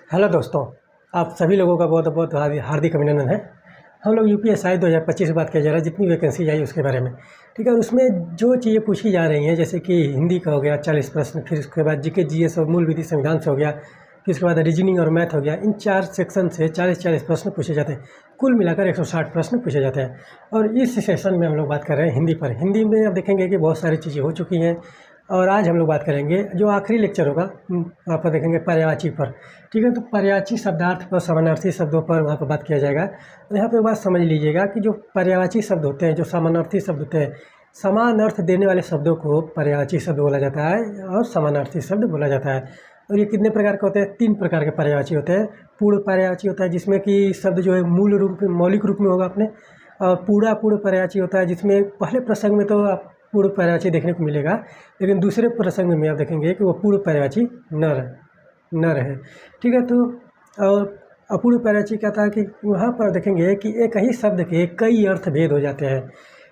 Hello दोस्तों, आप सभी लोगों का बहुत बहुत हार्दिक अभिनंदन है। हम लोग यूपीएससी 2025 की बात किया जा रहा है, जितनी वैकेंसी आई उसके बारे में, ठीक है। और उसमें जो चीज़ें पूछी जा रही हैं, जैसे कि हिंदी का हो गया 40 प्रश्न, फिर उसके बाद जीके जीएस और मूल विधि संविधान से हो गया, फिर उसके बाद रीजनिंग और मैथ हो गया। इन 4 सेक्शन से 40-40 प्रश्न पूछे जाते हैं। कुल मिलाकर 160 प्रश्न पूछे जाते हैं। और इस सेशन में हम लोग बात कर रहे हैं हिंदी पर। हिंदी में आप देखेंगे कि बहुत सारी चीज़ें हो चुकी हैं। और आज हम लोग बात करेंगे, जो आखिरी लेक्चर होगा वहाँ पर देखेंगे पर्यायवाची पर, ठीक है। तो पर्यायवाची शब्दार्थ पर, समानार्थी शब्दों पर वहाँ पर बात किया जाएगा। तो यहाँ पे बात समझ लीजिएगा कि जो पर्यायवाची शब्द होते हैं, जो समानार्थी शब्द होते हैं, समान अर्थ देने वाले शब्दों को पर्यायवाची शब्द बोला जाता है और समानार्थी शब्द बोला जाता है। और ये कितने प्रकार के होते हैं? 3 प्रकार के पर्यायवाची होते हैं। पूर्ण पर्यायवाची होता है, जिसमें कि शब्द जो है मूल रूप में, मौलिक रूप में होगा अपने। और पूर्ण पर्यायवाची होता है, जिसमें पहले प्रसंग में तो आप पूर्ण पर्यायवाची देखने को मिलेगा, लेकिन दूसरे प्रसंग में आप देखेंगे कि वो पूर्ण पर्यायवाची न रहे, ठीक है। तो और अपूर्ण पर्यायवाची क्या था कि वहाँ पर देखेंगे कि एक ही शब्द के कई अर्थ भेद हो जाते हैं,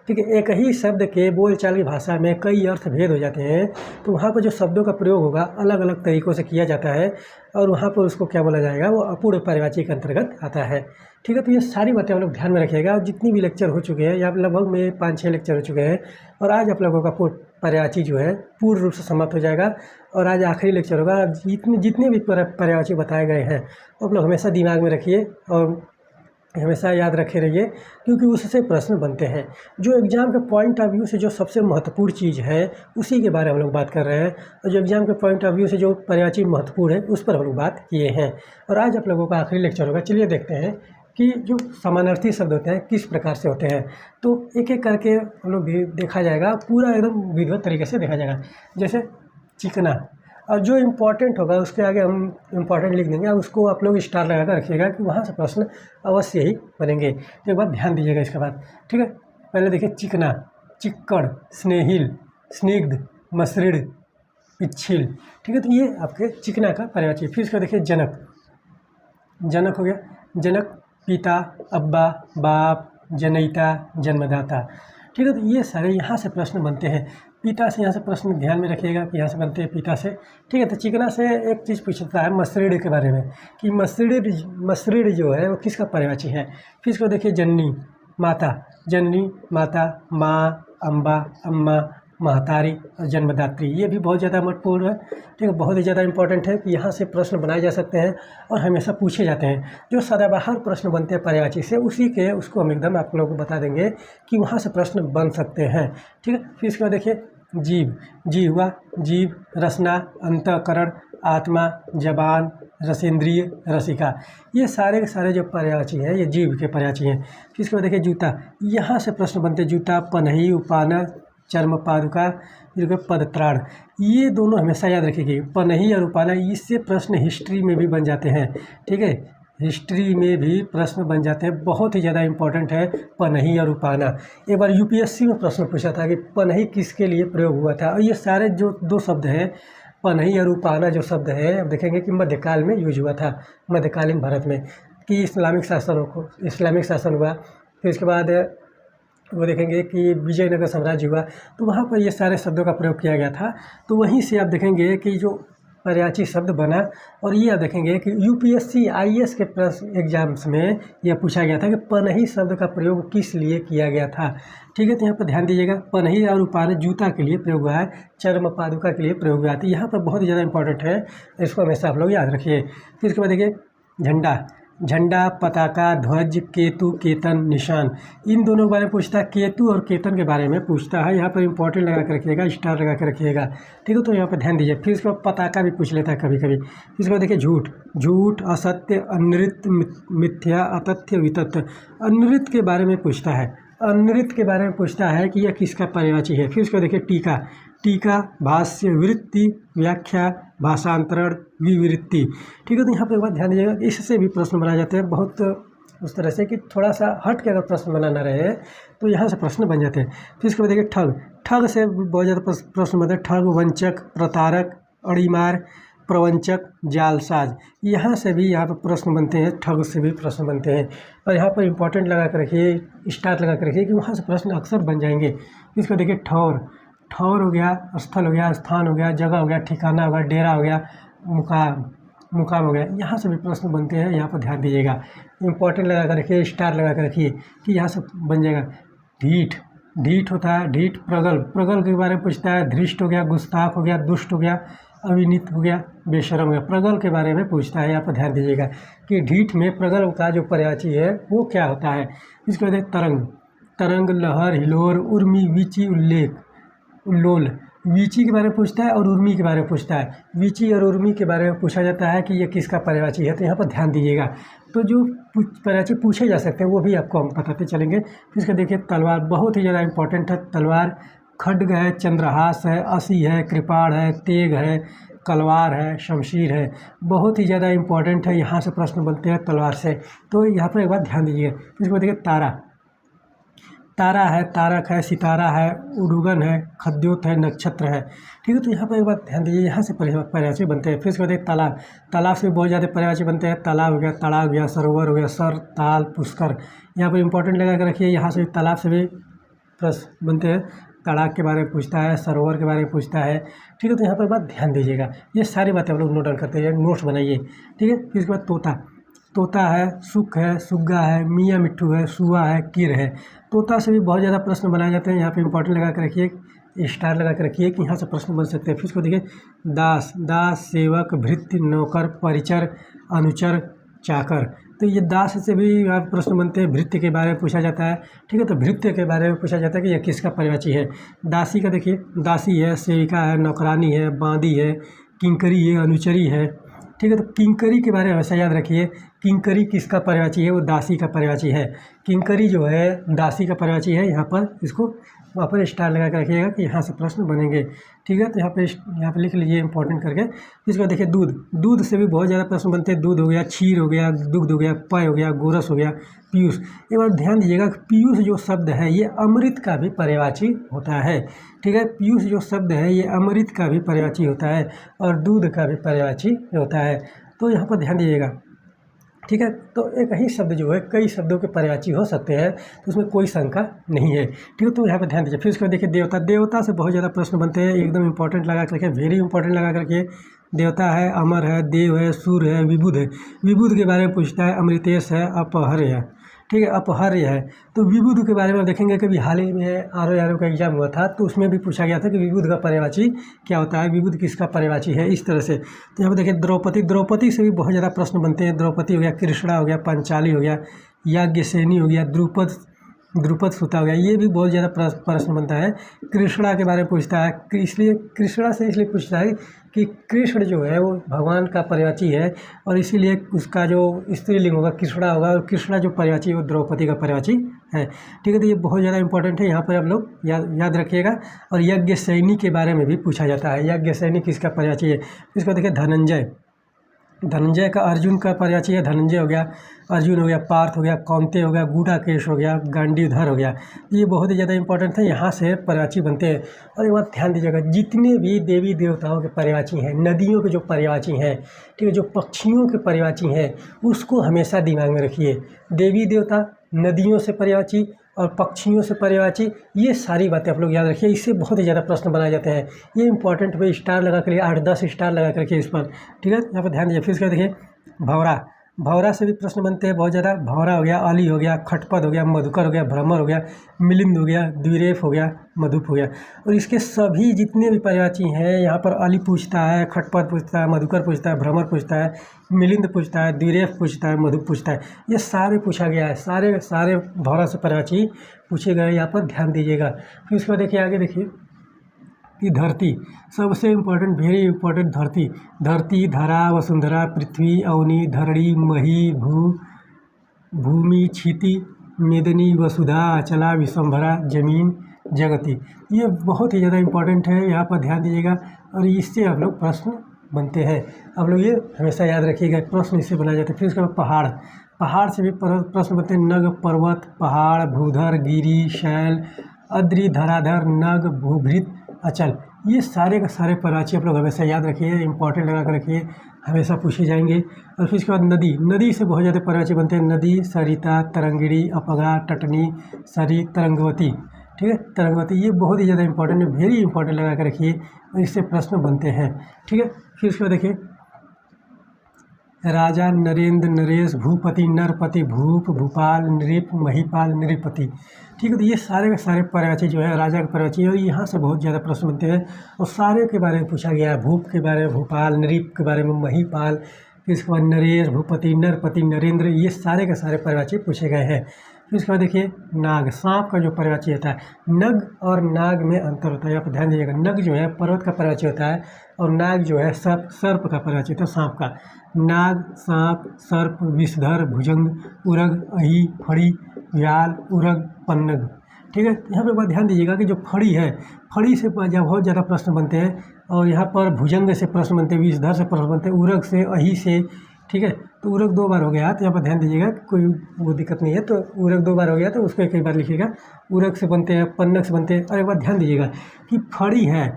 ठीक है। एक ही शब्द के बोलचाल की भाषा में कई अर्थ भेद हो जाते हैं, तो वहाँ पर जो शब्दों का प्रयोग होगा अलग अलग तरीक़ों से किया जाता है, और वहाँ पर उसको क्या बोला जाएगा? वो अपूर्ण पर्यायवाची के अंतर्गत आता है, ठीक है। तो ये सारी बातें हम लोग ध्यान में रखिएगा। और जितनी भी लेक्चर हो चुके हैं, या लगभग में 5-6 लेक्चर हो चुके हैं, और आज आप लोगों का पर्यायवाची जो है पूर्ण रूप से समाप्त हो जाएगा। और आज आखिरी लेक्चर होगा। जितने भी पर्यायवाची बताए गए हैं आप लोग हमेशा दिमाग में रखिए और हमेशा याद रखे रहिए, क्योंकि उससे प्रश्न बनते हैं। जो एग्ज़ाम के पॉइंट ऑफ व्यू से जो सबसे महत्वपूर्ण चीज़ है, उसी के बारे में हम लोग बात कर रहे हैं। और जो एग्ज़ाम के पॉइंट ऑफ व्यू से जो पर्यायवाची महत्वपूर्ण है, उस पर हम लोग बात किए हैं। और आज आप लोगों का आखिरी लेक्चर होगा। चलिए देखते हैं कि जो समानार्थी शब्द होते हैं किस प्रकार से होते हैं। तो एक एक करके हम लोग देखा जाएगा, पूरा एकदम विधिवत तरीके से देखा जाएगा। जैसे चिकना, और जो इम्पोर्टेंट होगा उसके आगे हम इम्पोर्टेंट लिख देंगे, और उसको आप लोग स्टार लगा कर रखिएगा कि वहाँ से प्रश्न अवश्य ही बनेंगे। तो एक बात ध्यान दीजिएगा इसके बाद, ठीक है। पहले देखिए चिकना, चिक्कड़, स्नेहिल, स्निग्ध, मसृण, पिच्छिल, ठीक है। तो ये आपके चिकना का पर्यायवाची। फिर इसका देखिए जनक। जनक हो गया, जनक पिता, अब्बा, बाप, जनयिता, जन्मदाता, ठीक है। तो ये सारे यहाँ से प्रश्न बनते हैं। पिता से यहाँ से प्रश्न ध्यान में रखिएगा कि यहाँ से बनते हैं पिता से, ठीक है। तो चिकना से एक चीज़ पूछता है मसृण के बारे में, कि मसृण जो है वो किसका पर्यायवाची है। फिर इसको देखिए जननी, माता, जननी, माता, माँ, अम्बा, अम्मा, महतारी और जन्मदात्री। ये भी बहुत ज़्यादा महत्वपूर्ण है, ठीक है। बहुत ही ज़्यादा इंपॉर्टेंट है कि यहाँ से प्रश्न बनाए जा सकते हैं और हमेशा पूछे जाते हैं। जो सदाबहार प्रश्न बनते हैं पर्यायवाची से, उसको हम एकदम आप लोगों को बता देंगे कि वहाँ से प्रश्न बन सकते हैं, ठीक है। फिर इसके बाद देखिए जीव, जीव हुआ, जीव, रसना, अंतःकरण, आत्मा, जबान, रसेंद्रिय, रसिका। ये सारे के सारे जो पर्यायवाची हैं, ये जीव के पर्यायवाची हैं। फिर इसके बाद देखिए जूता, यहाँ से प्रश्न बनते हैं। जूता, पनही, उपाना, चर्म पादुका, फिर पदत्राण। ये दोनों हमेशा याद रखिएगा, पनही और उपाना। इससे प्रश्न हिस्ट्री में भी बन जाते हैं, ठीक है। हिस्ट्री में भी प्रश्न बन जाते हैं। बहुत ही ज़्यादा इंपॉर्टेंट है पनही और उपाना। एक बार यूपीएससी में प्रश्न पूछा था कि पनही किसके लिए प्रयोग हुआ था। और ये सारे जो 2 शब्द हैं, पनही और उपाना जो शब्द है, अब देखेंगे कि मध्यकाल में यूज हुआ था, मध्यकालीन भारत में, कि इस्लामिक शासन हुआ। फिर इसके बाद वो देखेंगे कि विजयनगर साम्राज्य हुआ, तो वहाँ पर ये सारे शब्दों का प्रयोग किया गया था। तो वहीं से आप देखेंगे कि जो पर्यायवाची शब्द बना। और ये आप देखेंगे कि यूपीएससी आईएएस के एग्जाम्स में यह पूछा गया था कि पनही शब्द का प्रयोग किस लिए किया गया था, ठीक है। तो यहाँ पर ध्यान दीजिएगा, पनही और उपाना जूता के लिए प्रयोग हुआ है, चर्म पादुका के लिए प्रयोग हुआ है। तो यहाँ पर बहुत ही ज़्यादा इंपॉर्टेंट है, इसको हमेशा आप लोग याद रखिए। फिर इसके बाद देखिए झंडा, झंडा, पताका, ध्वज, केतु, केतन, निशान। इन दोनों के बारे में पूछता है। केतु और केतन के बारे में पूछता है। यहाँ पर इंपॉर्टेंट लगा कर रखिएगा, स्टार लगा कर रखिएगा, ठीक है। तो यहाँ पर ध्यान दीजिए। फिर इसके बाद पताका भी पूछ लेता है कभी कभी। फिर इसके बाद देखिए झूठ, झूठ, असत्य, अनृत, मिथ्या, अतथ्य, वितथ्य। अनृत के बारे में पूछता है, अनृत के बारे में पूछता है कि यह किसका पर्यायवाची है। फिर उसको देखिए टीका, टीका, भाष्य, वृत्ति, व्याख्या, भाषांतरण, विवृत्ति, ठीक है। तो यहाँ पर एक बात ध्यान दीजिएगा, इससे भी प्रश्न बनाए जाते हैं बहुत उस तरह से कि थोड़ा सा हट के अगर प्रश्न बनाना रहे तो यहाँ से प्रश्न बन जाते हैं। फिर इसके बाद देखिए ठग, ठग से बहुत ज़्यादा प्रश्न बनते हैं। ठग, वंचक, प्रतारक, अड़ीमार, प्रवंचक, जालसाज। यहाँ से भी यहाँ पर प्रश्न बनते हैं, ठग से भी प्रश्न बनते हैं। और यहाँ पर इंपॉर्टेंट लगा कर रखिए, स्टार लगा कर रखिए कि वहाँ से प्रश्न अक्सर बन जाएंगे। इसको देखिए ठौर, ठौर हो गया, स्थल हो गया, स्थान हो गया, जगह हो गया, ठिकाना हो गया, डेरा हो गया, मुकाम हो गया, यहाँ से भी प्रश्न बनते हैं, यहाँ पर ध्यान दीजिएगा। इंपॉर्टेंट लगा कर रखिए, स्टार लगा कर रखिए कि यहाँ से बन जाएगा। ढीठ, ढीठ होता है, ढीठ प्रगल्भ, प्रगल्भ के बारे में पूछता है। धृष्ट हो गया, गुस्ताख हो गया, दुष्ट हो गया, अविनीत हो गया, बेशरम हो गया। प्रगल्भ के बारे में पूछता है, यहाँ पर ध्यान दीजिएगा कि ढीठ में प्रगल्भ का जो पर्यायवाची है वो क्या होता है। इसके बाद तरंग, तरंग, लहर, हिलोर, उर्मी, वीची, उल्लेख, उल्लोल। वीची के बारे में पूछता है और उर्मी के बारे में पूछता है। वीची और उर्मी के बारे में पूछा जाता है कि ये किसका पर्यायवाची है, तो यहाँ पर ध्यान दीजिएगा। तो जो पर्यायवाची पूछे जा सकते हैं वो भी आपको हम बताते चलेंगे। फिर इसका देखिए तलवार, बहुत ही ज़्यादा इंपॉर्टेंट है। तलवार खड्ग है, चंद्रहास है, असी है, कृपाण है, तेग है, कलवार है, शमशीर है, बहुत ही ज़्यादा इंपॉर्टेंट है। यहाँ से प्रश्न बनते हैं तलवार से, तो यहाँ पर एक बात ध्यान दीजिए। इसको देखिए तारा, तारा है, तारक है, सितारा है, उडुगन है, खद्योत है, नक्षत्र है। ठीक है, तो यहाँ पर एक बात ध्यान दीजिए, यहाँ से पर्यायवाची बनते हैं। फिर इसके बाद एक तालाब, तालाब से बहुत ज़्यादा पर्यायवाची बनते हैं। तालाब हो गया, तड़ाग हो गया, सरोवर हो गया, सर, ताल, पुष्कर। यहाँ पर इंपॉर्टेंट लगा कर रखिए, यहाँ से तालाब से भी प्रश्न बनते हैं। तड़ाग के बारे में पूछता है, सरोवर के बारे में पूछता है। ठीक है, तो यहाँ पर बात ध्यान दीजिएगा। ये सारी बातें हम लोग नोट डाउन करते हैं, नोट्स बनाइए। ठीक है, फिर इसके बाद तोता, तोता है, सुख है, सुग्गा है, मियाँ मिट्ठू है, सुआ है, किर है। तोता से भी बहुत ज़्यादा प्रश्न बनाए जाते हैं। यहाँ पे इंपॉर्टेंट लगा कर रखिए, स्टार लगा कर रखिए कि यहाँ से प्रश्न बन सकते हैं। फिर इसको देखिए दास, दास, सेवक, भृत्य, नौकर, परिचर, अनुचर, चाकर। तो ये दास से भी यहाँ प्रश्न बनते हैं। भृत्य के बारे में पूछा जाता है। ठीक है, तो भृत्य के बारे में पूछा जाता है कि यह किसका पर्यायवाची है। दासी का देखिए, दासी है, सेविका है, नौकरानी है, बांदी है, किंकरी है, अनुचरी है। ठीक है, तो किंकरी के बारे में हमेशा याद रखिए, किंकरी किसका पर्यायवाची है, वो दासी का पर्यायवाची है। किंकरी जो है दासी का पर्यायवाची है। यहाँ पर इसको वहाँ पर स्टार लगा कर रखिएगा कि यहाँ से प्रश्न बनेंगे। ठीक है, तो यहाँ पे लिख लीजिए इंपॉर्टेंट करके। इसके बाद देखिए दूध, दूध से भी बहुत ज़्यादा प्रश्न बनते हैं। दूध हो गया, क्षीर हो गया, दुग्ध हो गया, पय हो गया, गोरस हो गया, पीयूष। एक बार ध्यान दीजिएगा, पीयूष जो शब्द है ये अमृत का भी पर्यायवाची होता है। ठीक है, पीयूष जो शब्द है ये अमृत का भी पर्यायवाची होता है और दूध का भी पर्यायवाची होता है। तो यहाँ पर ध्यान दीजिएगा। ठीक है, तो एक ही शब्द जो है कई शब्दों के पर्यायवाची हो सकते हैं, तो उसमें कोई शंका नहीं है। ठीक है, तो यहाँ पर ध्यान दीजिए। फिर उसके बाद देखिए देवता, देवता से बहुत ज़्यादा प्रश्न बनते हैं। एकदम इंपॉर्टेंट लगा करके, वेरी इंपॉर्टेंट लगा करके। देवता है, अमर है, देव है, सूर्य है, विबुध है। विबुध के बारे में पूछता है। अमृतेश है, अपहर्य है। ठीक है, अपहर्य है। तो विबुध के बारे में देखेंगे कि हाल ही में RO का एग्जाम हुआ था, तो उसमें भी पूछा गया था कि विबुध का पर्यायवाची क्या होता है, विबुध किसका पर्यायवाची है, इस तरह से। तो यहाँ पर देखिए द्रौपदी, द्रौपदी से भी बहुत ज़्यादा प्रश्न बनते हैं। द्रौपदी हो गया, कृष्णा हो गया, पंचाली हो गया, याज्ञसेनी हो गया, द्रुपद, द्रुपद सुता हो गया। ये भी बहुत ज़्यादा प्रश्न बनता है। कृष्णा के बारे में पूछता है, इसलिए कृष्णा से इसलिए पूछता है कि कृष्ण जो है वो भगवान का पर्यायवाची है और इसीलिए उसका जो स्त्रीलिंग होगा कृष्णा होगा, और कृष्णा जो पर्यायवाची है वो द्रौपदी का पर्यायवाची है। ठीक है, तो ये बहुत ज़्यादा इंपॉर्टेंट है, यहाँ पर आप लोग याद रखिएगा। और यज्ञसेनी के बारे में भी पूछा जाता है, यज्ञसेनी किसका पर्यायवाची है। इसको देखिए धनंजय, धनंजय का अर्जुन का पर्यायवाची है। धनंजय हो गया, अर्जुन हो गया, पार्थ हो गया, कौन्तेय हो गया, गूढ़ाकेश हो गया, गांडीवधर हो गया। ये बहुत ही ज़्यादा इंपॉर्टेंट है, यहाँ से पर्यायवाची बनते हैं। और एक बात ध्यान दीजिएगा, जितने भी देवी देवताओं के पर्यायवाची हैं, नदियों के जो पर्यायवाची हैं, ठीक है, जो पक्षियों के पर्यायवाची हैं, उसको हमेशा दिमाग में रखिए। देवी देवता, नदियों से पर्यायवाची और पक्षियों से पर्यायवाची, ये सारी बातें आप लोग याद रखिए। इससे बहुत ही ज़्यादा प्रश्न बनाए जाते हैं। ये इंपॉर्टेंट है, स्टार लगा कर 8-10 स्टार लगा कर रखिए इस पर। ठीक है, यहाँ पर ध्यान दीजिए। फिर इसके देखिए भौरा, भौरा से भी प्रश्न बनते हैं बहुत ज़्यादा। भौरा हो गया, अली हो गया, खटपद हो गया, मधुकर हो गया, भ्रमर हो गया, मिलिंद हो गया, द्विरेफ हो गया, मधुप हो गया। और इसके सभी जितने भी पर्यायवाची हैं, यहाँ पर अली पूछता है, खटपद पूछता है, मधुकर पूछता है, भ्रमर पूछता है, मिलिंद पूछता है, द्विरेफ पूछता है, मधुप पूछता है। ये सारे पूछा गया है, सारे सारे भौरा से पर्यायवाची पूछे गए, यहाँ पर ध्यान दीजिएगा। फिर उसके बाद देखिए आगे देखिए कि धरती, सबसे इम्पोर्टेंट, वेरी इम्पोर्टेंट धरती। धरती, धरा, वसुंधरा, पृथ्वी, अवनी, धरणी, मही, भूमि, क्षिति, मेदिनी, वसुधा, अचला, विश्वंभरा, जमीन, जगति। ये बहुत ही ज़्यादा इम्पोर्टेंट है, यहाँ पर ध्यान दीजिएगा। और इससे आप लोग प्रश्न बनते हैं, आप लोग ये हमेशा याद रखिएगा, प्रश्न इससे बनाए जाते हैं। फिर उसके बाद पहाड़, पहाड़ से भी प्रश्न बनते हैं। नग, पर्वत, पहाड़, भूधर, गिरी, शैल, अद्रि, धराधर, नग, भूभृत, अचल। ये सारे का सारे पर्यायवाची आप लोग हमेशा याद रखिए, इंपॉर्टेंट लगा कर रखिए, हमेशा पूछे जाएंगे। और फिर इसके बाद नदी, नदी से बहुत ज़्यादा पर्यायवाची बनते हैं। नदी, सरिता, तरंगिणी, अपगा, टटनी, सरी, तरंगवती। ठीक है, तरंगवती, ये बहुत ही ज़्यादा इंपॉर्टेंट है, वेरी इंपॉर्टेंट लगा कर रखिए और इससे प्रश्न बनते हैं। ठीक है, फिर इसके बाद देखिए राजा, नरेंद्र, नरेश, भूपति, नरपति, भूप, भूपाल, नृप, महीपाल, नृपति। ठीक है, तो ये सारे के सारे पर्यायवाची जो है राजा के पर्यायवाची है, और यहाँ से बहुत ज़्यादा प्रश्न बनते हैं और सारे के बारे में पूछा गया है। भूप के बारे में भूपाल, नृप के बारे में महीपाल, फिर इसके बाद नरेश, भूपति, नरपति, नरेंद्र, ये सारे के सारे पर्यायवाची पूछे गए हैं। फिर उसके बाद देखिए नाग, सांप का जो पर्यायवाची होता है। नग और नाग में अंतर होता है, यहाँ पर ध्यान दीजिएगा। नग जो है पर्वत का पर्यायवाची होता है और नाग जो है सर्प का पर्यायवाची होता है, सांप का। नाग, सांप, सर्प, विषधर, भुजंग, उरग, अही, फड़ी, व्याल, उरग, पन्नग। ठीक है, यहाँ पे बात ध्यान दीजिएगा कि जो फड़ी है, फड़ी से जब बहुत ज़्यादा प्रश्न बनते हैं और यहाँ पर भुजंग से प्रश्न बनते हैं, विषधर से प्रश्न बनते हैं, उरग से, अही से। ठीक है, तो उरग 2 बार हो गया, तो यहाँ पर ध्यान दीजिएगा, कोई वो दिक्कत नहीं है। तो उरग 2 बार हो गया तो उसको एक बार लिखिएगा। उरग से बनते हैं, पन्नग से बनते हैं। और एक बार ध्यान दीजिएगा कि फड़ी है,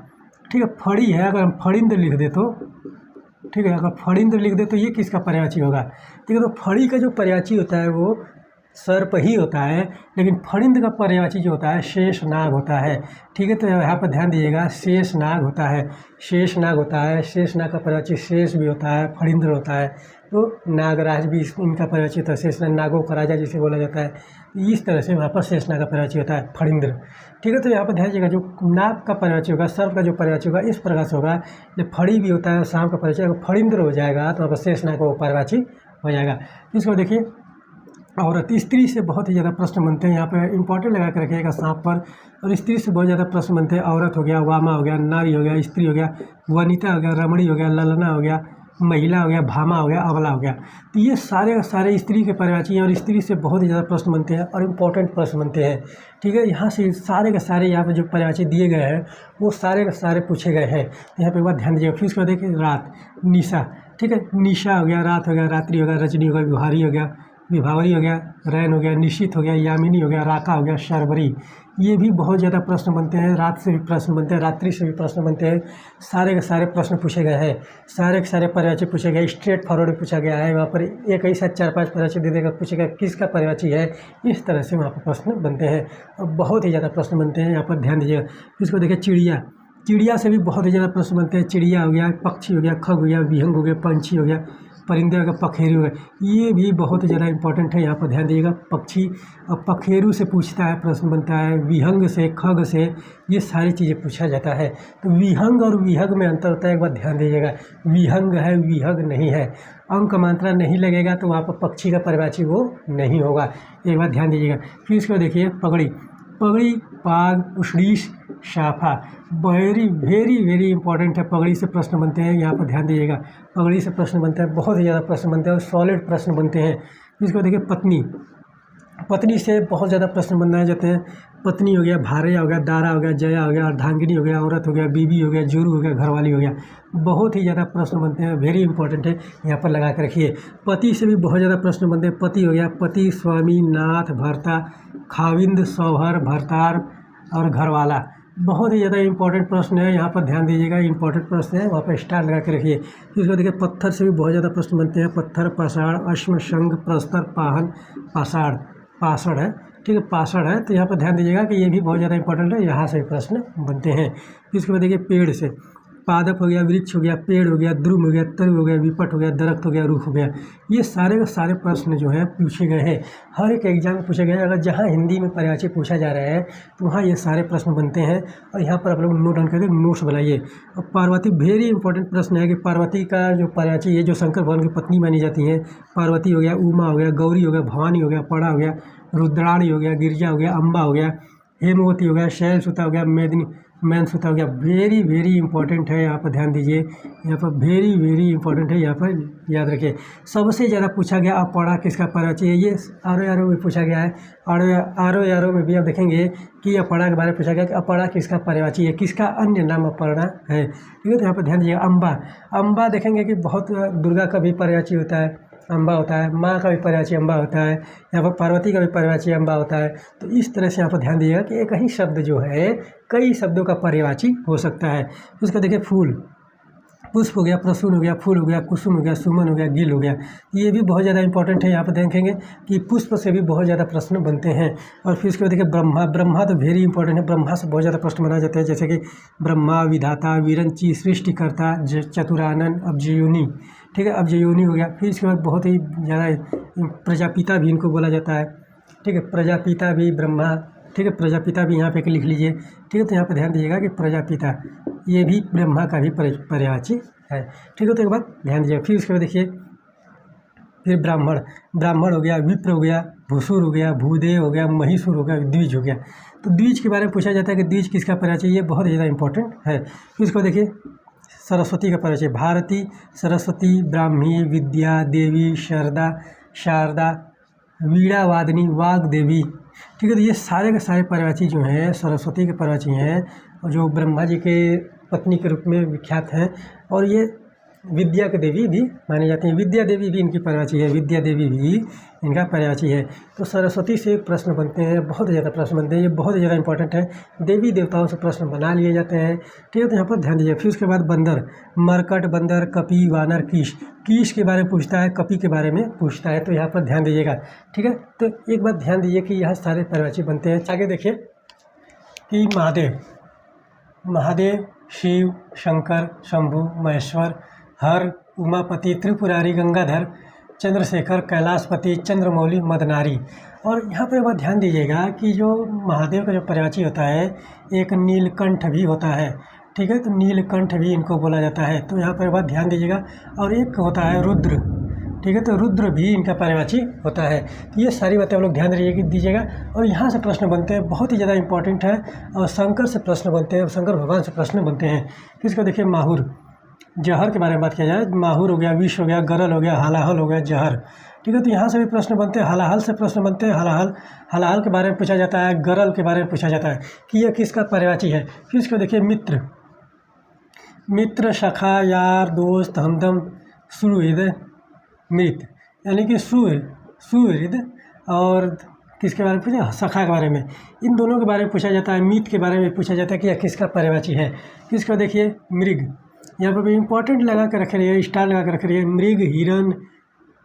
ठीक है, फड़ी है, अगर हम फड़िंद्र लिख दे तो, ठीक है, अगर फड़िंद्र लिख दे तो ये किसका पर्यायवाची होगा? ठीक है, तो फड़ी का जो पर्यायवाची होता है वो सर्प ही होता है, लेकिन फड़िंद्र का पर्यायवाची जो होता है शेष नाग होता है। ठीक है, तो यहाँ पर ध्यान दीजिएगा, शेष नाग होता है, शेष नाग होता है। शेष नाग का पर्यायवाची शेष भी होता है, फड़िंद्र होता है। तो नागराज भी इनका पर्यायवाची होता है, शेष नागों का राजा जिसे बोला जाता है। इस तरह से वहाँ पर शेष नाग का पर्यायवाची होता है फड़िंद्र। ठीक है, तो यहाँ पर ध्यान दीजिएगा, जो नाग का पर्यायवाची होगा, सर्प का जो पर्यायवाची होगा इस प्रकार से होगा। जब फड़ी भी होता है, सांप का पर्यायवाची, अगर फड़िंद्र हो जाएगा तो वहाँ पर शेष नाग का पर्यायवाची हो जाएगा। इसको देखिए, औरत, स्त्री से बहुत ही ज़्यादा प्रश्न बनते हैं, यहाँ पे इंपॉर्टेंट लगा के रखिएगा सांप पर। और स्त्री से बहुत ज़्यादा प्रश्न बनते हैं। औरत हो गया, वामा हो गया, नारी हो गया, स्त्री हो गया, वनिता हो गया, रमणी हो गया, ललना हो गया, महिला हो गया, भामा हो गया, अबला हो गया। तो ये सारे के सारे स्त्री के पर्यायवाची हैं और स्त्री से बहुत ही ज़्यादा प्रश्न बनते हैं और इम्पोर्टेंट प्रश्न बनते हैं। ठीक है, यहाँ से सारे के सारे यहाँ पर जो पर्यायवाची दिए गए हैं वो सारे के सारे पूछे गए हैं। तो यहाँ पर एक बार ध्यान दीजिएगा। फिर उसके बाद देखिए रात, निशा। ठीक है, निशा हो गया, रात हो गया, रात्रि हो गया, रजनी हो गया, विहारी हो गया, विभावरी हो गया, रैन हो गया, निश्चित हो गया, यामिनी हो गया, राका हो गया, शर्वरी। ये भी बहुत ज़्यादा प्रश्न बनते हैं। रात से भी प्रश्न बनते हैं, रात्रि से भी प्रश्न बनते हैं। सारे के सारे प्रश्न पूछे गए हैं, सारे के सारे पर्यायवाची पूछे गए। स्ट्रेट फॉरवर्ड पूछा गया है, वहाँ पर एक ही साथ 4-5 पर्यायवाची दे देगा, पूछेगा किसका पर्यायवाची है। इस तरह से वहाँ पर प्रश्न बनते हैं और बहुत ही ज़्यादा प्रश्न बनते हैं। यहाँ पर ध्यान दीजिएगा। इसको देखिए चिड़िया, चिड़िया से भी बहुत ही ज़्यादा प्रश्न बनते हैं। चिड़िया हो गया, पक्षी हो गया, खग हो गया, विहंग हो गया, पंछी हो गया, परिंदे हो गया, पखेरु है। ये भी बहुत ज़्यादा इंपॉर्टेंट है, यहाँ पर ध्यान दीजिएगा। पक्षी और पखेरु से पूछता है, प्रश्न बनता है। विहंग से, खग से, ये सारी चीज़ें पूछा जाता है। तो विहंग और विहग में अंतर होता है, एक बार ध्यान दीजिएगा। विहंग है, विहग नहीं है। अंक मात्रा नहीं लगेगा तो वहाँ पर पक्षी का पर्यायवाची वो नहीं होगा, एक बार ध्यान दीजिएगा। फिर इसको देखिए पगड़ी, पगड़ी, पाग, उषडीश, शाफा। वेरी वेरी वेरी इंपॉर्टेंट है, पगड़ी से प्रश्न बनते हैं। यहाँ पर ध्यान दीजिएगा, पगड़ी से प्रश्न बनते हैं, बहुत ही ज़्यादा प्रश्न बनते हैं और सॉलिड प्रश्न बनते हैं। इसको देखिए पत्नी, पत्नी से बहुत ज़्यादा प्रश्न बनाए जाते हैं। पत्नी हो गया, भार्या हो गया, दारा हो गया, जया हो गया, अर्धांगिनी हो गया, औरत हो गया, बीबी हो गया, जोरू हो गया, घरवाली हो गया। बहुत ही ज़्यादा प्रश्न बनते हैं, वेरी इंपॉर्टेंट है, यहाँ पर लगा कर रखिए। पति से भी बहुत ज़्यादा प्रश्न बनते हैं। पति हो गया, पति, स्वामी, नाथ, भर्ता, खाविंद, सौहर, भरतार और घरवाला। बहुत ही ज़्यादा इंपॉर्टेंट प्रश्न है, यहाँ पर ध्यान दीजिएगा। इंपॉर्टेंट प्रश्न है, वहाँ पर स्टार लगा के रखिए। इसको देखिए पत्थर से भी बहुत ज़्यादा प्रश्न बनते हैं। पत्थर, पाषाण, अश्म, शंख, प्रस्तर, पाहन, पाषाण, पाषाण है। ठीक है, पाषाण है। तो यहाँ पर ध्यान दीजिएगा कि ये भी बहुत ज़्यादा इंपॉर्टेंट है, यहाँ से प्रश्न बनते हैं। इसके बाद देखिए पेड़ से, पादप हो गया, वृक्ष हो गया, पेड़ हो गया, द्रुम हो गया, तरु हो गया, विपट हो गया, दरख्त हो गया, रुख हो गया। ये सारे के सारे प्रश्न जो है पूछे गए हैं, हर एक एग्जाम में पूछे गए हैं। अगर जहाँ हिंदी में पर्यायवाची पूछा जा रहा है तो वहाँ ये सारे प्रश्न बनते हैं और यहाँ पर आप लोग नोट डाउन करके नोट्स बनाइए। और पार्वती, वेरी इंपॉर्टेंट प्रश्न है कि पार्वती का जो पर्यायवाची है, जो शंकर भगवान की पत्नी मानी जाती हैं, पार्वती हो गया, उमा हो गया, गौरी हो गया, भवानी हो गया, पड़ा हो गया, रुद्राणी हो गया, गिरिजा हो गया, अम्बा हो गया, हेमवती हो गया, शैलसुता हो गया, मेदिनी, मैनसुता हो गया। वेरी वेरी इंपॉर्टेंट है, यहाँ पर ध्यान दीजिए। यहाँ पर वेरी वेरी इंपॉर्टेंट है, यहाँ पर याद रखिए। सबसे ज़्यादा पूछा गया अपड़ा किसका पर्यायवाची है, ये आरो यारो में पूछा गया है। आरो यारो में भी आप देखेंगे कि अपड़ा के बारे में पूछा गया कि अपड़ा किसका पर्यायवाची है, किसका अन्य नाम अपर्णा है। ठीक है, तो यहाँ पर ध्यान दीजिए। अम्बा, अम्बा देखेंगे कि बहुत दुर्गा का भी पर्यायवाची होता है, अम्बा होता है। माँ का भी पर्यायवाची अम्बा होता है। यहाँ पर पार्वती का भी पर्यायवाची अम्बा होता है। तो इस तरह से यहाँ पर ध्यान दीजिएगा कि एक ही शब्द जो है कई शब्दों का पर्यायवाची हो सकता है। उसका देखिए फूल, पुष्प हो गया, प्रसून हो गया, फूल हो गया, कुसुम हो गया, सुमन हो गया, गिल हो गया। ये भी बहुत ज़्यादा इंपॉर्टेंट है। यहाँ पर देखेंगे कि पुष्प से भी बहुत ज़्यादा प्रश्न बनते हैं। और फिर उसके बाद देखिए ब्रह्मा, ब्रह्मा तो वेरी इंपॉर्टेंट है। ब्रह्मा से बहुत ज़्यादा प्रश्न बनाए जाते हैं, जैसे कि ब्रह्मा विधाता, विरंची, सृष्टिकर्ता, चतुरानन, अब्जयोनि। ठीक है, अब्जयोनि हो गया। फिर इसके बाद बहुत ही ज़्यादा प्रजापिता भी इनको बोला जाता है। ठीक है, प्रजापिता भी ब्रह्मा, ठीक है, प्रजापिता भी यहाँ पे लिख लीजिए। ठीक है, तो यहाँ पे ध्यान दीजिएगा कि प्रजापिता ये भी ब्रह्मा का भी पर्यायवाची है। ठीक है, तो एक बात ध्यान दीजिए। फिर उसके बाद देखिए, फिर ब्राह्मण, ब्राह्मण हो गया, विप्र हो गया, भूसुर हो गया, भूदेव हो गया, महिषुर हो गया, द्विज हो गया। तो द्विज के बारे में पूछा जाता है कि द्विज किसका पर्यायवाची, ये बहुत ज़्यादा इंपॉर्टेंट है। फिर उसको देखिए सरस्वती का पर्यायवाची, भारती, सरस्वती, ब्राह्मी, विद्या देवी, शारदा, वीणा वादिनी, वाग देवी। ठीक है, तो ये सारे के सारे पर्यायवाची जो हैं सरस्वती के पर्यायवाची हैं, और जो ब्रह्मा जी के पत्नी के रूप में विख्यात हैं। और ये विद्या के देवी भी माने जाते हैं। विद्या देवी भी इनकी पर्यायवाची है, विद्या देवी भी इनका पर्यायवाची है। तो सरस्वती से प्रश्न बनते हैं, बहुत ज़्यादा प्रश्न बनते हैं, ये बहुत ज़्यादा इंपॉर्टेंट है। देवी देवताओं से प्रश्न बना लिए जाते हैं। ठीक है, तो यहाँ पर ध्यान दीजिए। फिर उसके बाद बंदर, मरकट, बंदर, कपि, वानर, कीश। कीश के बारे में पूछता है, कपि के बारे में पूछता है, तो यहाँ पर ध्यान दीजिएगा। ठीक है, तो एक बात ध्यान दीजिए कि यह सारे पर्यायवाची बनते हैं। आगे देखिए कि महादेव, शिव, शंकर, शंभु, महेश्वर, हर, उमापति, त्रिपुरारी, गंगाधर, चंद्रशेखर, कैलाशपति, चंद्रमौली, मदनारी। और यहाँ पर एक बात ध्यान दीजिएगा कि जो महादेव का जो पर्यायवाची होता है, एक नीलकंठ भी होता है। ठीक है, तो नीलकंठ भी इनको बोला जाता है, तो यहाँ पर एक बात ध्यान दीजिएगा। और एक होता है रुद्र। ठीक है, तो रुद्र भी इनका पर्यायवाची होता है। तो ये सारी बातें आप लोग ध्यान दीजिएगा। और यहाँ से प्रश्न बनते हैं, बहुत ही ज़्यादा इंपॉर्टेंट है। और शंकर से प्रश्न बनते हैं, शंकर भगवान से प्रश्न बनते हैं। इसको देखिए, माहुर, जहर के बारे में बात किया जाए, माहुर हो गया, विष हो गया, गरल हो गया, हलाहल हो गया, जहर। ठीक है, तो यहाँ से भी प्रश्न बनते हैं। हलाहल से प्रश्न बनते हैं। हलाहल के बारे में पूछा जाता है, गरल के बारे में पूछा जाता है कि यह किसका पर्यायवाची है। फिर इसको देखिए, मित्र, सखा, यार, दोस्त, हमदम, सुहृद, मृत, यानी कि सुहृद। और किसके बारे में पूछा, सखा के बारे में। इन दोनों के बारे में पूछा जाता है। मीत के बारे में पूछा जाता है कि यह किसका पर्यायवाची है। किसको देखिए, मृग, यहाँ पर भी इंपॉर्टेंट लगा कर रख रही है, स्टार लगा कर रख रही है। मृग, हिरण,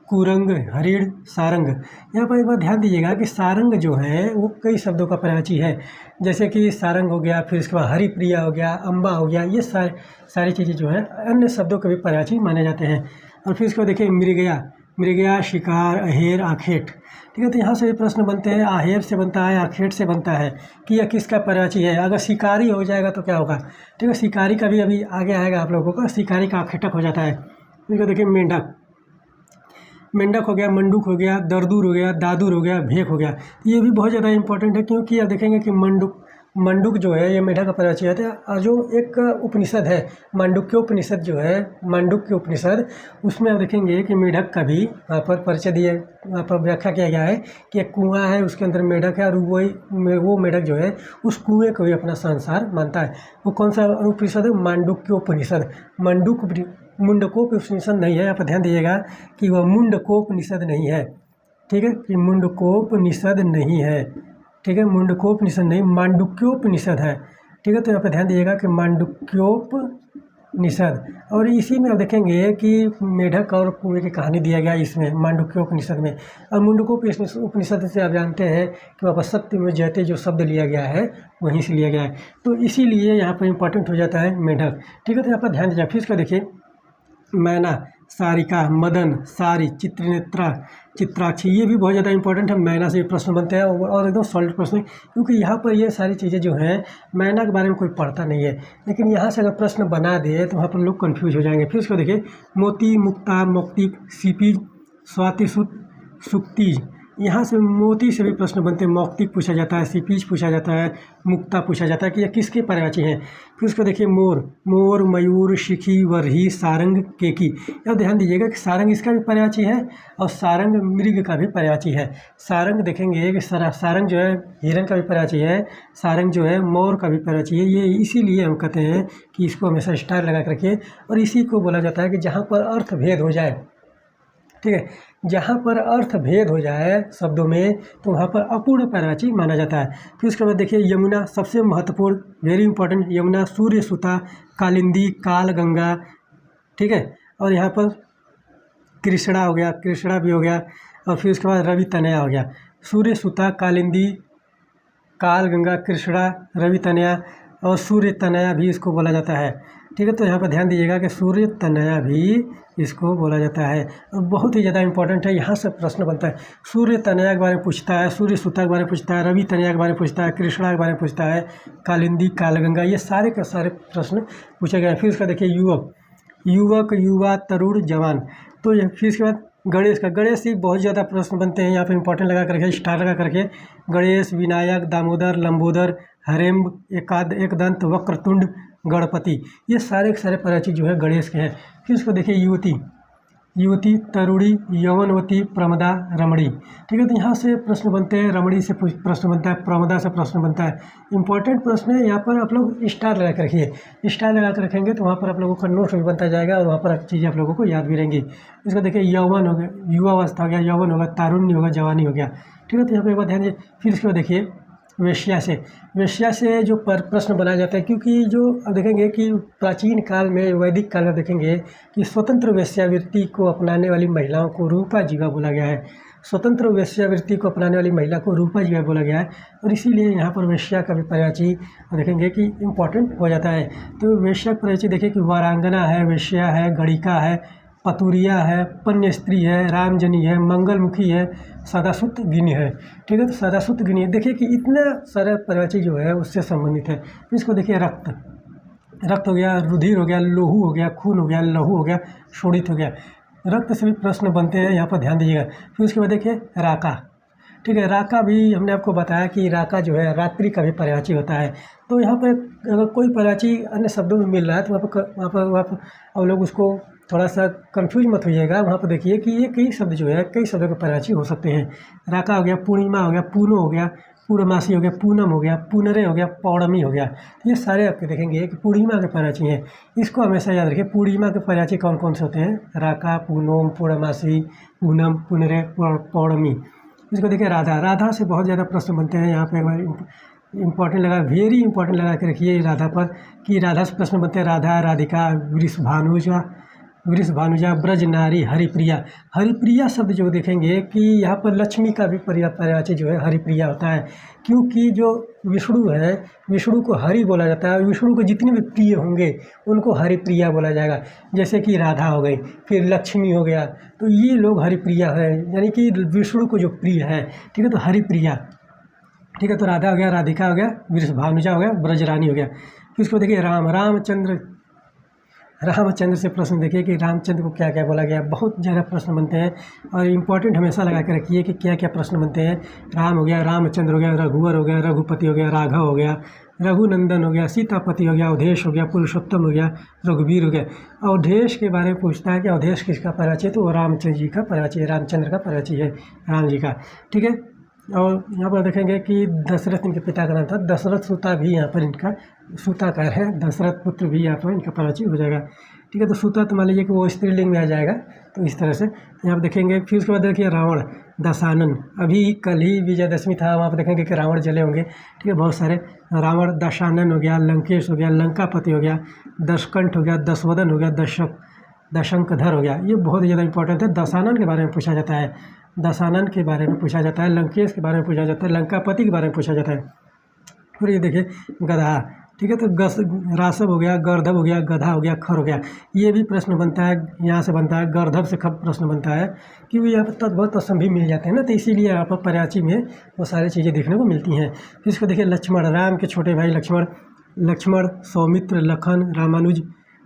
कुरंग, हरिण, सारंग। यहाँ पर एक बार ध्यान दीजिएगा कि सारंग जो है वो कई शब्दों का पर्यायवाची है, जैसे कि सारंग हो गया, फिर इसके बाद हरिप्रिया हो गया, अम्बा हो गया। ये सारी चीज़ें जो है अन्य शब्दों के भी पर्यायवाची माने जाते हैं। और फिर इसको देखिए, मृगया, शिकार, अहेर, आखेट। ठीक है, तो यहाँ से भी प्रश्न बनते हैं। आहेर से बनता है, आखेट से बनता है कि यह किसका पर्यायवाची है। अगर शिकारी हो जाएगा तो क्या होगा। ठीक है, शिकारी का भी अभी आगे आएगा आप लोगों का, शिकारी का आखेटक हो जाता है। इनको देखिए, मेंढक हो गया, मंडूक हो गया, दरदूर हो गया, दादूर हो गया, भेक हो गया। ये भी बहुत ज़्यादा इंपॉर्टेंट है, क्योंकि आप देखेंगे कि मंडूक जो है ये मेढक का पर्यायवाची है। और जो एक उपनिषद है, मांडुक्य उपनिषद जो है, मांडुक्य उपनिषद, उसमें आप देखेंगे कि मेढक का भी वहाँ पर परिचय दिया, वहाँ पर व्याख्या किया गया है कि एक कुआं है, उसके अंदर मेढक है, और वो मेढक जो है उस कुएँ को भी अपना संसार मानता है। वो कौन सा उपनिषद है, मांडुक्य उपनिषद। मुंडकोपनिषद नहीं है, यहाँ पर ध्यान दीजिएगा कि वह मुंडकोपनिषद नहीं है। ठीक है, कि मुंडकोपनिषद नहीं है। ठीक है, मुंडकोपनिषद नहीं, मांडुक्योपनिषद है। ठीक है, तो यहाँ पर ध्यान दीजिएगा कि मांडुक्योपनिषद। और इसी में आप देखेंगे कि मेढक और कुएं की कहानी दिया गया इसमें, मांडुक्योपनिषद में। और मुंडकोपनिषद से आप जानते हैं कि वहाँ पर सत्य में जयते जो शब्द लिया गया है वहीं से लिया गया है, तो इसीलिए यहाँ पर इंपॉर्टेंट हो जाता है मेढक। ठीक है, तो यहाँ पर ध्यान दीजिए। फिर इसका देखिए, मैना, सारिका, मदन, सारी, चित्रनेत्रा, चित्राक्षी। ये भी बहुत ज़्यादा इंपॉर्टेंट है। मैना से प्रश्न बनते हैं, और एकदम सॉलिड प्रश्न, क्योंकि यहाँ पर ये सारी चीज़ें जो हैं, मैना के बारे में कोई पढ़ता नहीं है, लेकिन यहाँ से अगर प्रश्न बना दे तो वहाँ पर लोग कंफ्यूज हो जाएंगे। फिर इसको देखिए, मोती, मुक्ता, मौक्तिक, सीपीज, स्वातिसुत, सुक्तिज। यहाँ से मोती से भी प्रश्न बनते हैं। मौक्तिक पूछा जाता है, सीपीज पूछा जाता है, मुक्ता पूछा जाता है कि यह किसके पर्यायवाची हैं। फिर उसको देखिए, मोर, मयूर, शिखी, वरही, सारंग, केकी। यह ध्यान दीजिएगा कि सारंग इसका भी पर्यायवाची है, और सारंग मृग का भी पर्यायवाची है। सारंग देखेंगे कि सारंग जो है हिरण का भी पर्यायवाची है, सारंग जो है मोर का भी पर्यायवाची है। ये इसीलिए हम कहते हैं कि इसको हमेशा स्टार लगा कर रखिए। और इसी को बोला जाता है कि जहाँ पर अर्थ भेद हो जाए, ठीक है, जहाँ पर अर्थ भेद हो जाए शब्दों में, तो वहाँ पर अपूर्ण पर्यायवाची माना जाता है। फिर उसके बाद देखिए, यमुना सबसे महत्वपूर्ण, वेरी इंपॉर्टेंट। यमुना, सूर्य सुता, कालिंदी, काल गंगा, ठीक है। और यहाँ पर कृष्णा हो गया, कृष्णा भी हो गया। और फिर उसके बाद रवि तनया हो गया। सूर्य, सुता, कालिंदी, काल गंगा, कृष्णा, रवि तनया और सूर्य तनया भी इसको बोला जाता है। ठीक है, तो यहाँ पर ध्यान दीजिएगा कि सूर्य तनया भी इसको बोला जाता है। और बहुत ही ज़्यादा इंपॉर्टेंट है, यहाँ से प्रश्न बनता है। सूर्य तनया के बारे में पूछता है, सूर्य सुता के बारे में पूछता है, रवि तनया के बारे में पूछता है, कृष्णा के बारे में पूछता है, कालिंदी, कालगंगा, ये सारे के सारे प्रश्न पूछे गए हैं। फिर उसका देखिए युवक, युवक, युवा, तरुण, जवान। तो ये फिर इसके बाद गणेश का, गणेश ही बहुत ज़्यादा प्रश्न बनते हैं। यहाँ पे इंपॉर्टेंट लगा करके, स्टार लगा करके, गणेश, विनायक, दामोदर, लंबोदर, हरेम्ब, एकदंत, वक्रतुंड, गणपति, ये सारे के सारे परिचित जो है गणेश के हैं। फिर इसको देखिए युवती, युवती, तरुणी, यौवनवती, प्रमदा, रमणी। ठीक है, तो यहाँ से प्रश्न बनते हैं, रमणी से प्रश्न बनता है, प्रमदा से प्रश्न बनता है। इंपॉर्टेंट प्रश्न है, यहाँ पर आप लोग स्टार लगा कर रखिए। स्टार लगा कर रखेंगे तो वहाँ पर आप लोगों का नोट्स भी बनता जाएगा और वहाँ पर चीज़ें आप लोगों को याद भी रहेंगी। इसको देखिए यौवन हो गया, युवावस्था हो गया, यौवन होगा, तारुण्य होगा, जवानी हो गया। ठीक है, तो यहाँ पर एक बात ध्यान दीजिए। फिर इसके बाद देखिए वेश्या से, वेश्या से जो प्रश्न बनाया जाता है, क्योंकि जो अब देखेंगे कि प्राचीन काल में, वैदिक काल में देखेंगे कि स्वतंत्र वेश्यावृत्ति को अपनाने वाली महिलाओं को रूपा जीवा बोला गया है। स्वतंत्र वेश्यावृत्ति को अपनाने वाली महिला को रूपा जीवा बोला गया है, और इसीलिए यहाँ पर वेश्या का भी पर्यायवाची देखेंगे कि इम्पोर्टेंट हो जाता है। तो वेश्या का पर्यायवाची देखिए कि वारांगना है, वेश्या है, गणिका है, पतुरिया है, पन्य स्त्री है, रामजनी है, मंगलमुखी है, सदासुत गिनी है। ठीक है, तो सदासुत गिनी है। देखिए कि इतना सारा पर्यायवाची जो है उससे संबंधित है। फिर इसको देखिए रक्त, रक्त हो गया, रुधिर हो गया, लोहू हो गया, खून हो गया, लहू हो गया, शोणित हो गया। रक्त से भी प्रश्न बनते हैं, यहाँ पर ध्यान दीजिएगा। फिर उसके बाद देखिए राका। ठीक है, राका भी हमने आपको बताया कि राका जो है रात्रि का भी पर्यायवाची होता है। तो यहाँ पर अगर कोई पर्यायवाची अन्य शब्दों में मिल रहा है तो वहाँ पर आप लोग उसको थोड़ा सा कंफ्यूज मत होइएगा। वहाँ पर देखिए कि ये कई शब्द जो है कई शब्दों के पर्यायवाची हो सकते हैं। राका हो गया, पूर्णिमा हो गया, पूनो हो गया, पूर्णमासी हो गया, पूनम हो गया, पुनरे हो गया, पौर्णमी हो गया। ये सारे आपके देखेंगे कि पूर्णिमा के पर्यायवाची हैं। इसको हमेशा याद रखिए, पूर्णिमा के पर्यायवाची कौन कौन से होते हैं? राका, पूनम, पूर्णमासी, पूनम, पुनरे, पौर्णमी। इसको देखिए राधा, राधा से बहुत ज़्यादा प्रश्न बनते हैं। यहाँ पे इंपॉर्टेंट लगा, वेरी इंपॉर्टेंट लगा के रखिए राधा पर, कि राधा से प्रश्न बनते हैं। राधा, राधिका, वृषभानुजा, ब्रज नारी, हरिप्रिया। हरिप्रिया शब्द जो देखेंगे कि यहाँ पर लक्ष्मी का भी पर्यायवाची जो है हरिप्रिया होता है, क्योंकि जो विष्णु है, विष्णु को हरि बोला जाता है। विष्णु को जितने भी प्रिय होंगे उनको हरिप्रिया बोला जाएगा। जैसे कि राधा हो गई, फिर लक्ष्मी हो गया, तो ये लोग हरिप्रिया है, यानी कि विष्णु को जो प्रिय है। ठीक है, तो हरिप्रिया। ठीक है, तो राधा हो गया, राधिका हो गया, वृषभानुजा हो गया, ब्रजरानी हो गया। फिर इसको देखिए रामचंद्र, रामचंद्र से प्रश्न देखिए कि रामचंद्र को क्या क्या बोला गया। बहुत ज़्यादा प्रश्न बनते हैं और इम्पॉर्टेंट हमेशा लगा के रखिए कि क्या क्या प्रश्न बनते हैं। राम हो गया, रामचंद्र हो गया, रघुवर हो गया, रघुपति हो गया, राघव हो गया, रघुनंदन हो गया, सीतापति हो गया, अवधेश हो गया, पुरुषोत्तम हो गया, रघुवीर हो गया। अवधेश के बारे में पूछता है कि अवधेश किसका पर्यायवाची है, तो वो रामचंद्र जी का पर्यायवाची है, रामचंद्र का पर्यायवाची है, राम जी का। ठीक है, और यहाँ पर देखेंगे कि दशरथ इनके पिता का नाम था। दशरथ सूता भी यहाँ पर इनका सूताकार है, दशरथ पुत्र भी यहाँ पर इनका पर्यायवाची हो जाएगा। ठीक है, तो सूता तो मान लीजिए कि वो स्त्रीलिंग में आ जाएगा, तो इस तरह से यहाँ पर देखेंगे। फिर उसके बाद देखिए रावण, दशानन। अभी कल ही विजयदशमी था, वहाँ पर देखेंगे कि रावण जले होंगे। ठीक है, बहुत सारे रावण, दशानन हो गया, लंकेश हो गया, लंकापति हो गया, दशकंठ हो गया, दशवदन हो गया, दशंकधर हो गया। ये बहुत ज़्यादा इंपॉर्टेंट है। दशानन के बारे में पूछा जाता है, दशानन के बारे में पूछा जाता है, लंकेश के बारे में पूछा जाता है, लंकापति के बारे में पूछा जाता है। फिर ये देखिए गधा। ठीक है, तो रासव हो गया, गर्धव हो गया, गधा हो गया, खर हो गया। ये भी प्रश्न बनता है, यहाँ से बनता है। गर्धव से खर प्रश्न बनता है, क्योंकि यहाँ पर तद्भव तत्सम भी मिल जाते हैं ना, तो इसीलिए यहाँ पर पर्यायवाची में वो सारी चीज़ें देखने को मिलती हैं। फिर इसको देखिए लक्ष्मण, राम के छोटे भाई लक्ष्मण, सौमित्र, लखन, रामानुज,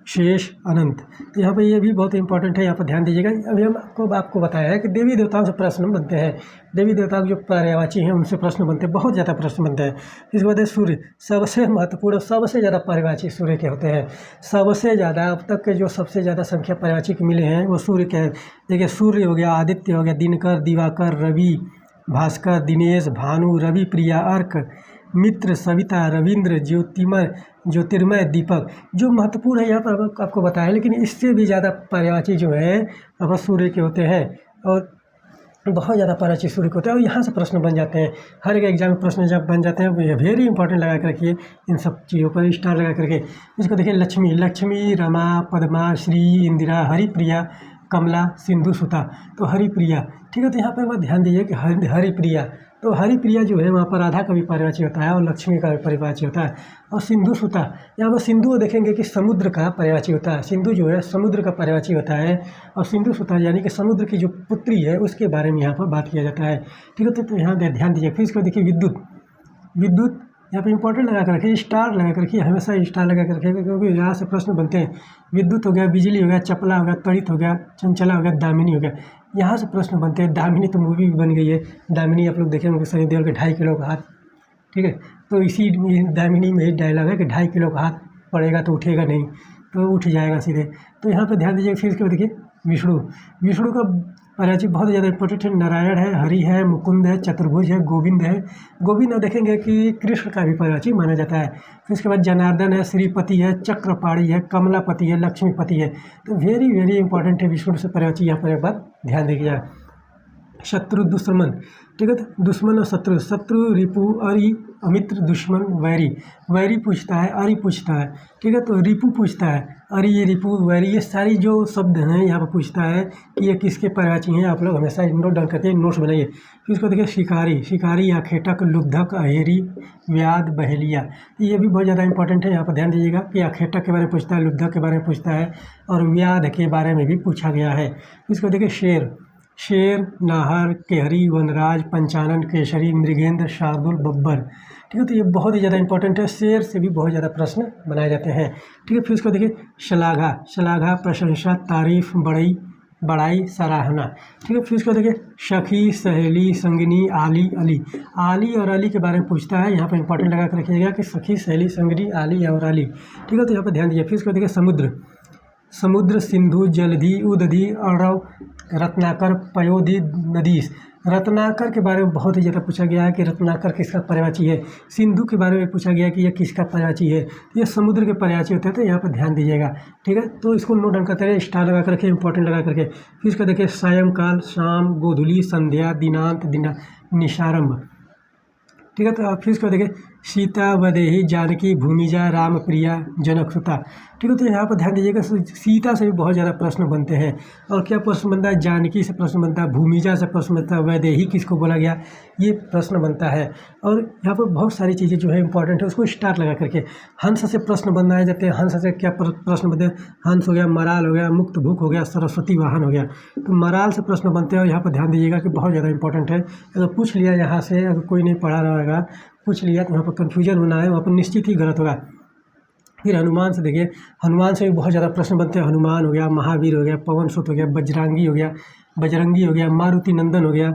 शेष, अनंत। तो यहाँ पर ये भी बहुत इंपॉर्टेंट है, यहाँ पर ध्यान दीजिएगा। अभी हम आपको बताया है कि देवी देवताओं से प्रश्न बनते हैं। देवी देवताओं जो पर्यायवाची हैं उनसे प्रश्न बनते हैं, बहुत ज़्यादा प्रश्न बनते हैं। इसके बाद सूर्य, सबसे महत्वपूर्ण, सबसे ज़्यादा पर्यायवाची सूर्य के होते हैं। सबसे ज़्यादा अब तक के जो सबसे ज़्यादा संख्या पर्यायवाची के मिले हैं वो सूर्य के हैं। देखिए सूर्य हो गया, आदित्य हो गया, दिनकर, दिवाकर, रवि, भास्कर, दिनेश, भानु, रवि, प्रिया, अर्क, मित्र, सविता, रविंद्र, ज्योतिर्मय, दीपक। जो महत्वपूर्ण है यहाँ पर आपको बताया, लेकिन इससे भी ज़्यादा पर्यायवाची जो है अब सूर्य के होते हैं। और बहुत ज़्यादा पर्यायवाची सूर्य होता है और यहाँ से प्रश्न बन जाते हैं। हर एक एग्जाम में प्रश्न जब बन जाते हैं वेरी इंपॉर्टेंट लगा कर रखिए इन सब चीज़ों पर स्टार लगा करके। इसको देखिए लक्ष्मी, लक्ष्मी, रमा, पद्मा, श्री, इंदिरा, हरिप्रिया, कमला, सिंधु, सुता। तो हरिप्रिया, ठीक है। तो यहाँ पर एक बात ध्यान दीजिए कि हरिप्रिया, तो हरिप्रिया जो है वहाँ पर राधा का भी पर्यायवाची होता है और लक्ष्मी का भी पर्यायवाची होता है। और सिंधु सुता, यहाँ पर सिंधु देखेंगे कि समुद्र का पर्यायवाची होता है। सिंधु जो है समुद्र का पर्यायवाची होता है और सिंधु सुता यानी कि समुद्र की जो पुत्री है उसके बारे में यहाँ पर बात किया जाता है, ठीक है। तो यहाँ ध्यान दीजिए। फिर इसको देखिए विद्युत, विद्युत यहाँ पे इंपॉर्टेंट लगा कर रखिए, स्टार लगा कर रखिए, हमेशा स्टार लगा कर रखिएगा क्योंकि यहाँ से प्रश्न बनते हैं। विद्युत हो गया, बिजली हो गया, चपला हो गया, त्वरित हो गया, चंचला हो गया, दामिनी हो गया, यहाँ से प्रश्न बनते हैं। दामिनी तो मूवी भी बन गई है। दामिनी आप लोग देखें होंगे, सनी देओल के 2.5 किलो का हाथ, ठीक है। तो इसी दामिनी में ही डायलॉग है कि 2.5 किलो का हाथ पड़ेगा तो उठेगा नहीं, तो उठ जाएगा सीधे। तो यहाँ पे ध्यान दीजिए। फिर इसके बाद देखिए विष्णु, विष्णु का पर्यायवाची बहुत ज़्यादा इंपॉर्टेंट है। नारायण है, हरि है, मुकुंद है, चतुर्भुज है, गोविंद है। गोविंद देखेंगे कि कृष्ण का भी पर्यायवाची माना जाता है। फिर उसके बाद जनार्दन है, श्रीपति है, चक्रपाणी है, कमलापति है, लक्ष्मीपति है। तो वेरी वेरी इंपॉर्टेंट है विष्णु से पर्यायवाची। यहाँ पर एक बात ध्यान दीजिएगा। शत्रु, दुश्मन, ठीक है। तो दुश्मन और शत्रु, शत्रु, रिपु, अरि, अमित्र, दुश्मन, वैरी। वैरी पूछता है, अरि पूछता है, ठीक है। तो रिपु पूछता है, अरि, ये रिपु, वैरी, ये सारी जो शब्द हैं यहाँ पर पूछता है कि ये किसके पर्यायवाची हैं। आप लोग हमेशा नोट डाउन करके नोट्स बनाइए। फिर इसको देखिए शिकारी, शिकारी, आखेटक, लुब्धक, अहेरी, व्याध, बहेलिया। ये भी बहुत ज़्यादा इंपॉर्टेंट है। यहाँ पर ध्यान दीजिएगा कि आखेटक के बारे में पूछता है, लुब्धक के बारे में पूछता है और व्याध के बारे में भी पूछा गया है। इसको देखिए शेर, शेर, नाहर, केहरी, वनराज, पंचानन, केसरी, मृगेंद्र, शार्दुल, बब्बर, ठीक है। तो ये बहुत ही ज़्यादा इंपॉर्टेंट है। शेर से भी बहुत ज़्यादा प्रश्न बनाए जाते हैं, ठीक है। फिर उसको देखिए श्लाघा, श्लाघा, प्रशंसा, तारीफ, बड़ाई, बड़ाई, सराहना, ठीक है। फिर उसको देखिए सखी, सहेली, संगिनी, आली, अली। आली और अली के बारे में पूछता है। यहाँ पर इंपॉर्टेंट लगा कर रखिएगा कि सखी, सहेली, संगिनी, आली और अली, ठीक है। तो यहाँ पर ध्यान दीजिए। फिर उसको देखिए समुद्र, समुद्र, सिंधु, जलधि, उदधि, अर्णव, रत्नाकर, पयोधि, नदीस। रत्नाकर के बारे में बहुत ही ज़्यादा पूछा गया है कि रत्नाकर किसका पर्यायवाची है। सिंधु के बारे में पूछा गया है कि यह किसका पर्यायवाची है। ये समुद्र के पर्यायवाची होते हैं, तो यहाँ पर ध्यान दीजिएगा, ठीक है। तो इसको नोट डाउन करते रहिए, स्टार लगा कर रखिए, इंपॉर्टेंट लगा करके। फिर इसको देखिए सायंकाल, शाम, गोधूली, संध्या, दिनांत, निशारंभ, ठीक है। तो फिर इसको देखिए सीता, वैदेही, जानकी, भूमिजा, राम, प्रिया, जनकसुता, ठीक है। तो यहाँ पर ध्यान दीजिएगा सीता से भी बहुत ज़्यादा प्रश्न बनते हैं। और क्या प्रश्न बनता है, जानकी से प्रश्न बनता है, भूमिजा से प्रश्न बनता है, वैदेही किसको बोला गया, ये प्रश्न बनता है। और यहाँ पर बहुत सारी चीज़ें जो है इंपॉर्टेंट है, उसको स्टार लगा करके। हंस से प्रश्न बनाए जाते हैं। हंस से क्या प्रश्न बनते हैं, हंस हो गया, मराल हो गया, मुक्त भूख हो गया, सरस्वती वाहन हो गया। तो मराल से प्रश्न बनते हैं और यहाँ पर ध्यान दीजिएगा कि बहुत ज़्यादा इंपॉर्टेंट है। अगर पूछ लिया यहाँ से, अगर कोई नहीं पढ़ा रहेगा, पूछ लिया तो वहाँ पर कन्फ्यूजन होना है, वहाँ पर निश्चित ही गलत होगा। फिर हनुमान से देखिए, हनुमान से भी बहुत ज़्यादा प्रश्न बनते हैं। हनुमान हो गया, महावीर हो गया, पवन सुत हो गया, बजरंगी हो गया, बजरंगी हो गया, मारुति नंदन हो गया,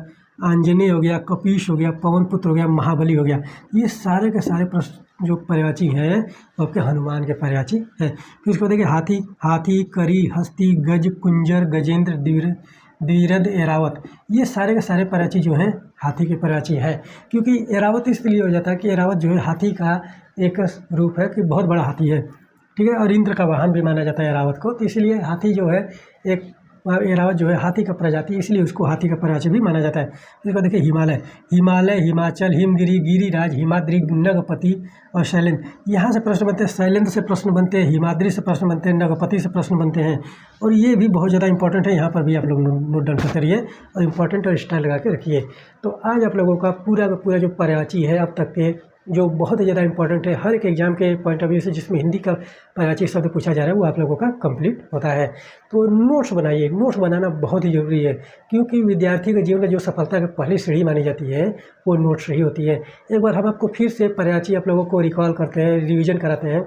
आंजनेय हो गया, कपीश हो गया, पवन पुत्र हो गया, महाबली हो गया। ये सारे के सारे प्रश्न जो पर्यायवाची हैं वो आपके हनुमान के पर्यायवाची हैं। फिर इसको देखिए हाथी, हाथी, करी, हस्ती, गज, कुंजर, गजेंद्र, द्विरथ, एरावत। ये सारे के सारे पर्यायवाची जो हैं हाथी के पर्यायवाची हैं। क्योंकि एरावत इसलिए हो जाता है कि एरावत जो है हाथी का एक रूप है कि बहुत बड़ा हाथी है, ठीक है। और इंद्र का वाहन भी माना जाता है एरावत को, तो इसलिए हाथी जो है एक एरावत जो है हाथी का प्रजाति, इसलिए उसको हाथी का पर्यायवाची भी माना जाता है। इसको देखिए हिमालय, हिमालय, हिमाचल, हिमगिरी, गिरिराज, हिमाद्री, नगपति और शैलेंद्र। यहाँ से प्रश्न बनते हैं, शैलेंद्र से प्रश्न बनते हैं, हिमाद्री से प्रश्न बनते हैं, नगपति से प्रश्न बनते हैं। और ये भी बहुत ज़्यादा इंपॉर्टेंट है। यहाँ पर भी आप लोग नोट डाउन करते रहिए और इंपॉर्टेंट और स्टाइल लगा के रखिए। तो आज आप लोगों का पूरा का पूरा जो पर्यायवाची है अब तक के, जो बहुत ही ज़्यादा इंपॉर्टेंट है हर एक एग्जाम के पॉइंट ऑफ व्यू से, जिसमें हिंदी का पर्यायवाची शब्द पूछा जा रहा है, वो आप लोगों का कंप्लीट होता है। तो नोट्स बनाइए, नोट्स बनाना बहुत ही ज़रूरी है, क्योंकि विद्यार्थी के जीवन में जो सफलता की पहली सीढ़ी मानी जाती है वो नोट्स ही होती है। एक बार हम आपको फिर से पर्यायवाची आप लोगों को रिकॉल करते हैं, रिविज़न कराते हैं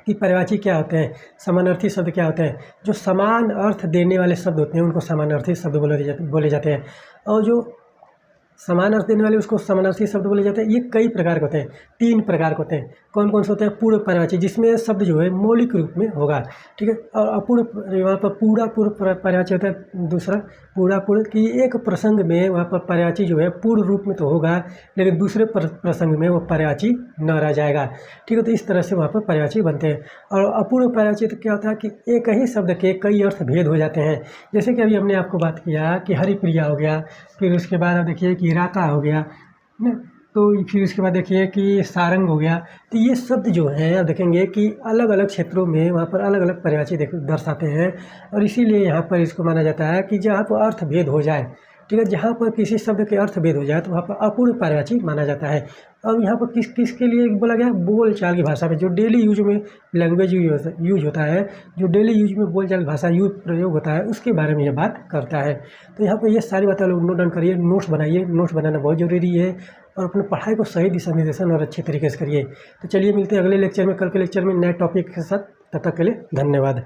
कि पर्यायवाची क्या होते हैं, समानार्थी शब्द क्या होते हैं। जो समान अर्थ देने वाले शब्द होते हैं उनको समानार्थी शब्द बोले जाते हैं, और जो समान अर्थ देने वाले उसको समानार्थी शब्द बोले जाते हैं। ये कई प्रकार के होते हैं, 3 प्रकार के होते हैं। कौन कौन से होते हैं? पूर्ण पर्यायवाची, जिसमें शब्द जो है मौलिक रूप में होगा, ठीक है। और अपूर्ण, वहाँ पर पूरा पूर्ण पर्यायवाची होता है। दूसरा पूरा पूर्ण, कि एक प्रसंग में वहाँ पर पर्यायवाची जो है पूर्ण रूप में तो होगा, लेकिन दूसरे प्रसंग में वो पर्यायवाची न रह जाएगा, ठीक है। तो इस तरह से वहाँ पर पर्यायवाची बनते हैं। और अपूर्ण पर्यायवाची तो क्या होता है कि एक ही शब्द के कई अर्थ भेद हो जाते हैं। जैसे कि अभी हमने आपको बात किया कि हरिप्रिया हो गया, फिर उसके बाद आप देखिए कि राता हो गया ना, तो फिर उसके बाद देखिए कि सारंग हो गया। तो ये शब्द जो हैं आप देखेंगे कि अलग अलग क्षेत्रों में वहाँ पर अलग अलग पर्यायवाची दर्शाते हैं। और इसीलिए यहाँ पर इसको माना जाता है कि जहाँ पर अर्थ भेद हो जाए, ठीक है, जहाँ पर किसी शब्द के अर्थ भेद हो जाए तो वहाँ पर अपूर्ण पर्यायवाची माना जाता है। अब यहाँ पर किसके लिए बोला गया? बोल चाल की भाषा में, जो डेली यूज में लैंग्वेज यूज होता है, जो डेली यूज में बोल चाल की भाषा प्रयोग होता है, उसके बारे में ये बात करता है। तो यहाँ पर ये सारी बातें लोग नोट डाउन करिए, नोट्स बनाइए। नोट्स बनाना बहुत ज़रूरी है और अपने पढ़ाई को सही दिशा निर्देशन और अच्छे तरीके से करिए। तो चलिए मिलते हैं अगले लेक्चर में, कल के लेक्चर में नए टॉपिक के साथ। तब तक के लिए धन्यवाद।